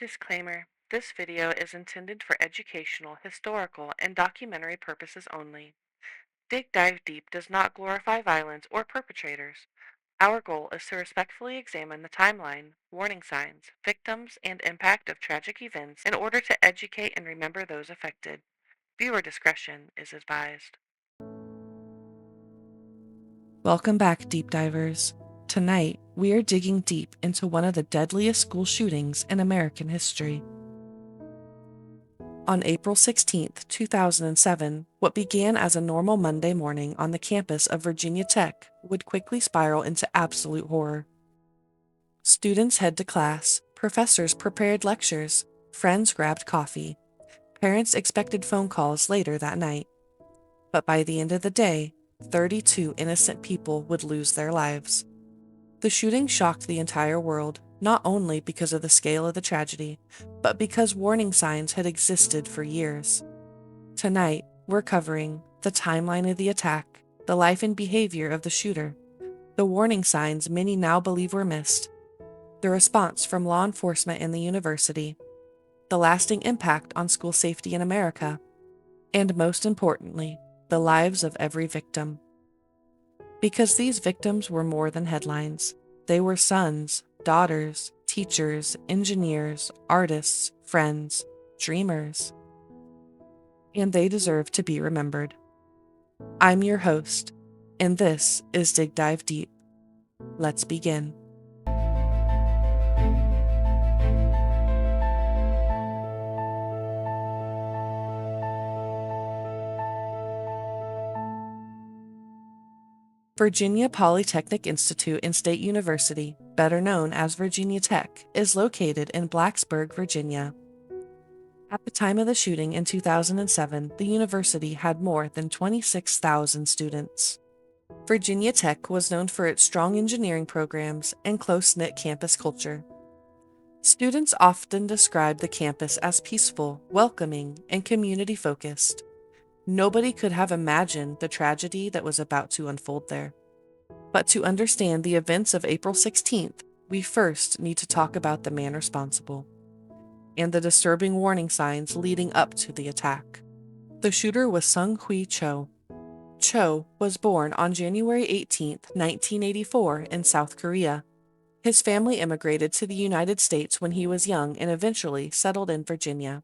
Disclaimer: this video is intended for educational, historical, and documentary purposes only. Dig Dive Deep does not glorify violence or perpetrators. Our goal is to respectfully examine the timeline, warning signs, victims, and impact of tragic events in order to educate and remember those affected. Viewer discretion is advised. Welcome back, deep divers. Tonight, we are digging deep into one of the deadliest school shootings in American history. On April 16, 2007, what began as a normal Monday morning on the campus of Virginia Tech would quickly spiral into absolute horror. Students head to class, professors prepared lectures, friends grabbed coffee, parents expected phone calls later that night. But by the end of the day, 32 innocent people would lose their lives. The shooting shocked the entire world, not only because of the scale of the tragedy, but because warning signs had existed for years. Tonight, we're covering the timeline of the attack, the life and behavior of the shooter, the warning signs many now believe were missed, the response from law enforcement and the university, the lasting impact on school safety in America, and most importantly, the lives of every victim. Because these victims were more than headlines. They were sons, daughters, teachers, engineers, artists, friends, dreamers. And they deserve to be remembered. I'm your host, and this is Dig Dive Deep. Let's begin. Virginia Polytechnic Institute and State University, better known as Virginia Tech, is located in Blacksburg, Virginia. At the time of the shooting in 2007, the university had more than 26,000 students. Virginia Tech was known for its strong engineering programs and close-knit campus culture. Students often describe the campus as peaceful, welcoming, and community-focused. Nobody could have imagined the tragedy that was about to unfold there. But to understand the events of April 16th, we first need to talk about the man responsible and the disturbing warning signs leading up to the attack. The shooter was Seung-Hui Cho. Cho was born on January 18, 1984, in South Korea. His family immigrated to the United States when he was young and eventually settled in Virginia.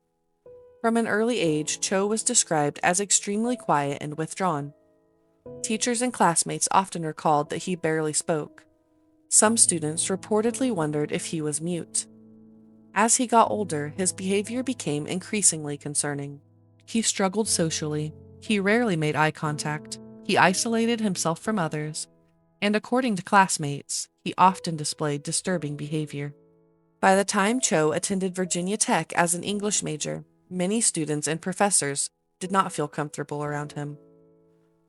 From an early age, Cho was described as extremely quiet and withdrawn. Teachers and classmates often recalled that he barely spoke. Some students reportedly wondered if he was mute. As he got older, his behavior became increasingly concerning. He struggled socially. He rarely made eye contact. He isolated himself from others. And according to classmates, he often displayed disturbing behavior. By the time Cho attended Virginia Tech as an English major, many students and professors did not feel comfortable around him.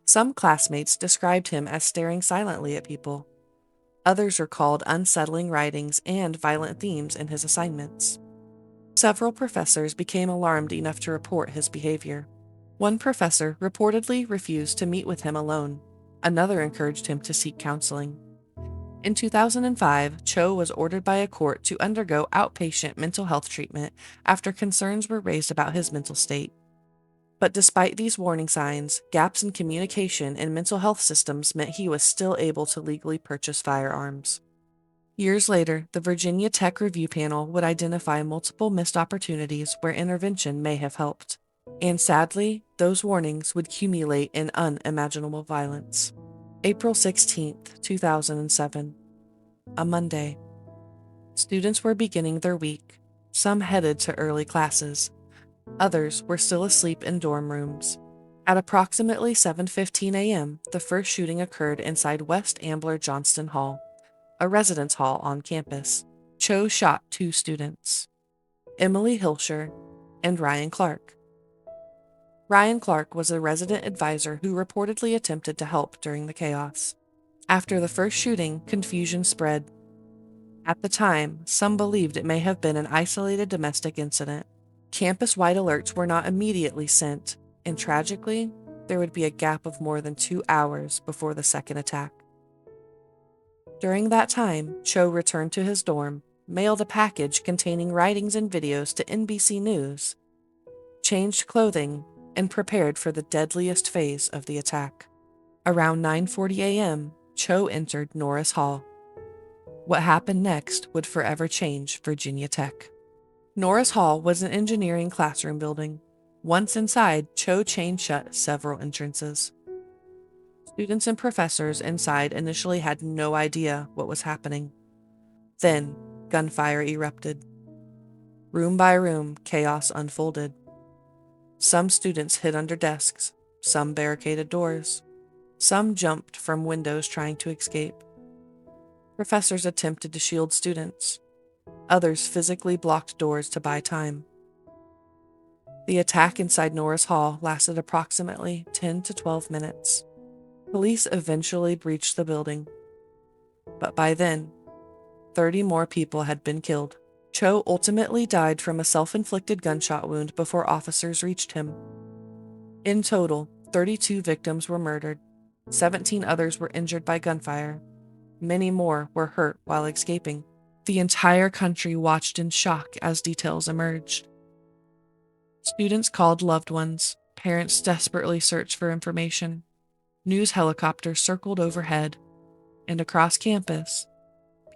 Some classmates described him as staring silently at people. Others recalled unsettling writings and violent themes in his assignments. Several professors became alarmed enough to report his behavior. One professor reportedly refused to meet with him alone. Another encouraged him to seek counseling. In 2005, Cho was ordered by a court to undergo outpatient mental health treatment after concerns were raised about his mental state. But despite these warning signs, gaps in communication and mental health systems meant he was still able to legally purchase firearms. Years later, the Virginia Tech Review Panel would identify multiple missed opportunities where intervention may have helped. And sadly, those warnings would accumulate in unimaginable violence. April 16, 2007. A Monday. Students were beginning their week. Some headed to early classes. Others were still asleep in dorm rooms. At approximately 7:15 a.m., the first shooting occurred inside West Ambler Johnston Hall, a residence hall on campus. Cho shot 2 students, Emily Hilscher and Ryan Clark. Ryan Clark was a resident advisor who reportedly attempted to help during the chaos. After the first shooting, confusion spread. At the time, some believed it may have been an isolated domestic incident. Campus-wide alerts were not immediately sent, and tragically, there would be a gap of more than 2 hours before the second attack. During that time, Cho returned to his dorm, mailed a package containing writings and videos to NBC News, changed clothing, and prepared for the deadliest phase of the attack. Around 9:40 a.m., Cho entered Norris Hall. What happened next would forever change Virginia Tech. Norris Hall was an engineering classroom building. Once inside, Cho chained shut several entrances. Students and professors inside initially had no idea what was happening. Then, gunfire erupted. Room by room, chaos unfolded. Some students hid under desks, some barricaded doors, some jumped from windows trying to escape. Professors attempted to shield students. Others physically blocked doors to buy time. The attack inside Norris Hall lasted approximately 10 to 12 minutes. Police eventually breached the building. But by then, 30 more people had been killed. Cho ultimately died from a self-inflicted gunshot wound before officers reached him. In total, 32 victims were murdered. 17 others were injured by gunfire. Many more were hurt while escaping. The entire country watched in shock as details emerged. Students called loved ones. Parents desperately searched for information. News helicopters circled overhead. And across campus,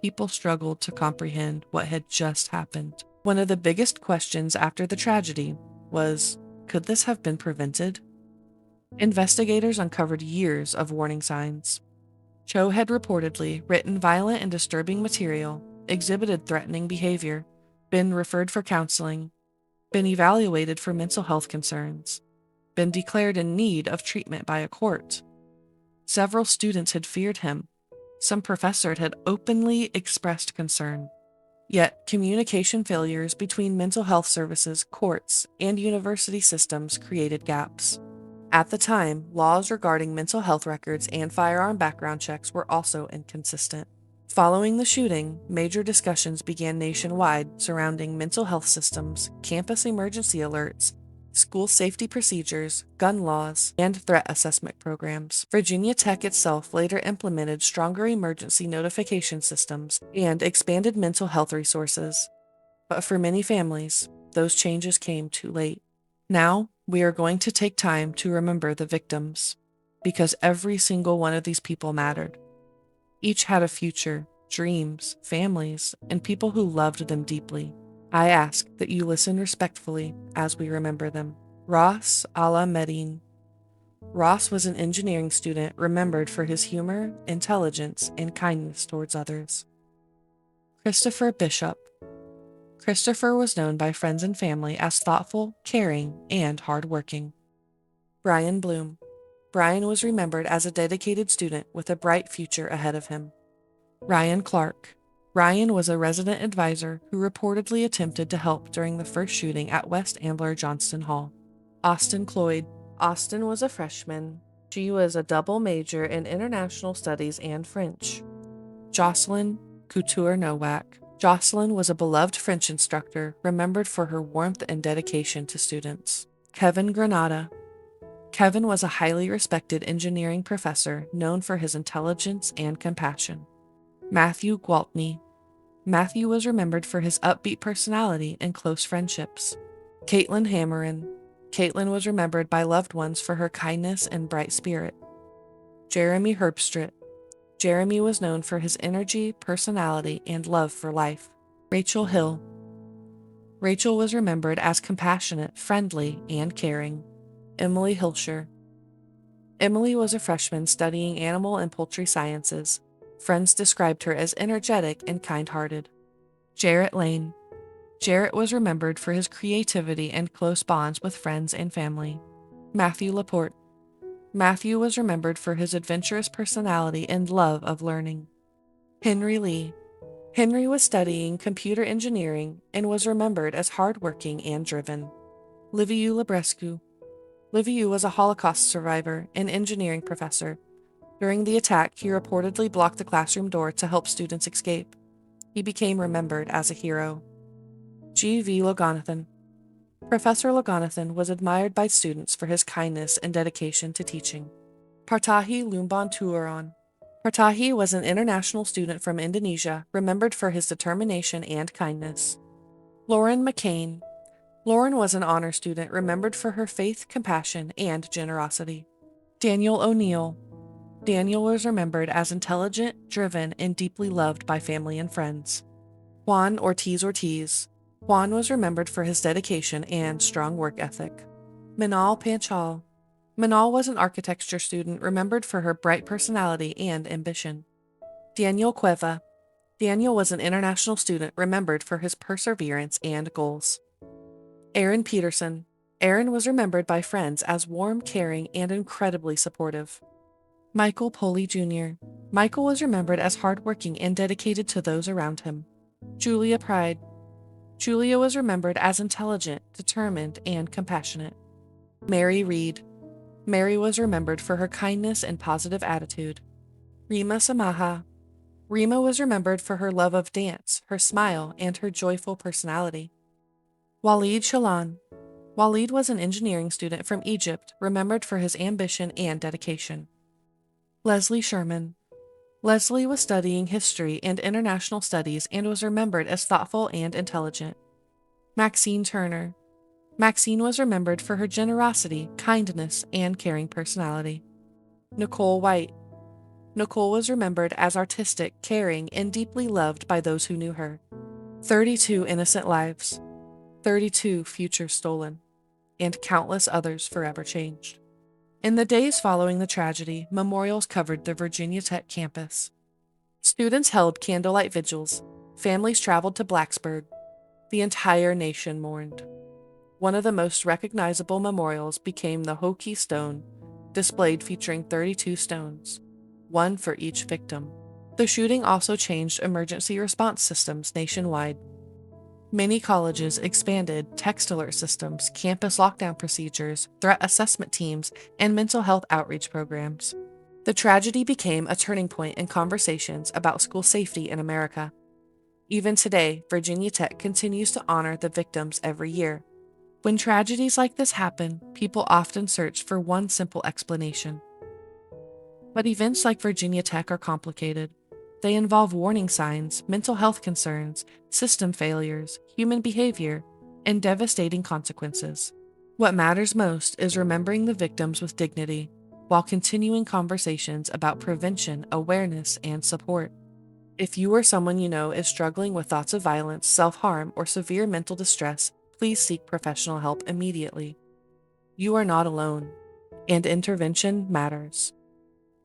people struggled to comprehend what had just happened. One of the biggest questions after the tragedy was, could this have been prevented? Investigators uncovered years of warning signs. Cho had reportedly written violent and disturbing material, exhibited threatening behavior, been referred for counseling, been evaluated for mental health concerns, been declared in need of treatment by a court. Several students had feared him. Some professors had openly expressed concern. Yet, communication failures between mental health services, courts, and university systems created gaps. At the time, laws regarding mental health records and firearm background checks were also inconsistent. Following the shooting, major discussions began nationwide surrounding mental health systems, campus emergency alerts, school safety procedures, gun laws, and threat assessment programs. Virginia Tech itself later implemented stronger emergency notification systems and expanded mental health resources. But for many families, those changes came too late. Now, we are going to take time to remember the victims, because every single one of these people mattered. Each had a future, dreams, families, and people who loved them deeply. I ask that you listen respectfully as we remember them. Ross Ala Medin. Ross was an engineering student remembered for his humor, intelligence, and kindness towards others. Christopher Bishop. Christopher was known by friends and family as thoughtful, caring, and hardworking. Brian Bloom. Brian was remembered as a dedicated student with a bright future ahead of him. Ryan Clark. Ryan was a resident advisor who reportedly attempted to help during the first shooting at West Ambler Johnston Hall. Austin Cloyd. Austin was a freshman. She was a double major in international studies and French. Jocelyn Couture Nowak. Jocelyn was a beloved French instructor, remembered for her warmth and dedication to students. Kevin Granada. Kevin was a highly respected engineering professor known for his intelligence and compassion. Matthew Gwaltney. Matthew was remembered for his upbeat personality and close friendships. Caitlin Hammerin. Caitlin was remembered by loved ones for her kindness and bright spirit. Jeremy Herbstritt. Jeremy was known for his energy, personality, and love for life. Rachel Hill. Rachel was remembered as compassionate, friendly, and caring. Emily Hilscher. Emily was a freshman studying animal and poultry sciences. Friends described her as energetic and kind-hearted. Jarrett Lane. Jarrett was remembered for his creativity and close bonds with friends and family. Matthew Laporte. Matthew was remembered for his adventurous personality and love of learning. Henry Lee. Henry was studying computer engineering and was remembered as hardworking and driven. Liviu Librescu. Liviu was a Holocaust survivor and engineering professor. During the attack, he reportedly blocked the classroom door to help students escape. He became remembered as a hero. G.V. Loganathan. Professor Loganathan was admired by students for his kindness and dedication to teaching. Partahi Lumban Tuaran. Partahi was an international student from Indonesia, remembered for his determination and kindness. Lauren McCain. Lauren was an honor student, remembered for her faith, compassion, and generosity. Daniel O'Neill. Daniel was remembered as intelligent, driven, and deeply loved by family and friends. Juan Ortiz Ortiz. Juan was remembered for his dedication and strong work ethic. Minal Panchal. Minal was an architecture student, remembered for her bright personality and ambition. Daniel Cueva. Daniel was an international student, remembered for his perseverance and goals. Aaron Peterson. Aaron was remembered by friends as warm, caring, and incredibly supportive. Michael Poley Jr. Michael was remembered as hardworking and dedicated to those around him. Julia Pride. Julia was remembered as intelligent, determined, and compassionate. Mary Reed. Mary was remembered for her kindness and positive attitude. Rima Samaha. Rima was remembered for her love of dance, her smile, and her joyful personality. Walid Shalan. Walid was an engineering student from Egypt, remembered for his ambition and dedication. Leslie Sherman. Leslie was studying history and international studies and was remembered as thoughtful and intelligent. Maxine Turner. Maxine was remembered for her generosity, kindness, and caring personality. Nicole White. Nicole was remembered as artistic, caring, and deeply loved by those who knew her. 32 innocent lives, 32 futures stolen, and countless others forever changed. In the days following the tragedy, memorials covered the Virginia Tech campus. Students held candlelight vigils, families traveled to Blacksburg, the entire nation mourned. One of the most recognizable memorials became the Hokie Stone, displayed featuring 32 stones, one for each victim. The shooting also changed emergency response systems nationwide. Many colleges expanded text alert systems, campus lockdown procedures, threat assessment teams, and mental health outreach programs. The tragedy became a turning point in conversations about school safety in America. Even today, Virginia Tech continues to honor the victims every year. When tragedies like this happen, people often search for one simple explanation. But events like Virginia Tech are complicated. They involve warning signs, mental health concerns, system failures, human behavior, and devastating consequences. What matters most is remembering the victims with dignity, while continuing conversations about prevention, awareness, and support. If you or someone you know is struggling with thoughts of violence, self-harm, or severe mental distress, please seek professional help immediately. You are not alone, and intervention matters.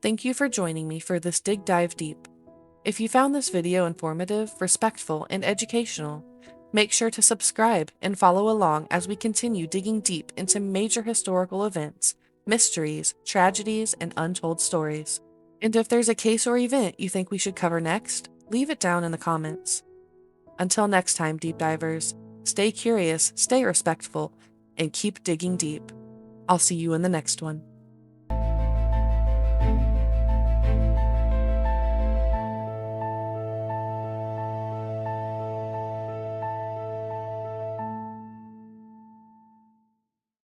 Thank you for joining me for this Dig Dive Deep. If you found this video informative, respectful, and educational, make sure to subscribe and follow along as we continue digging deep into major historical events, mysteries, tragedies, and untold stories. And if there's a case or event you think we should cover next, leave it down in the comments. Until next time, deep divers, stay curious, stay respectful, and keep digging deep. I'll see you in the next one.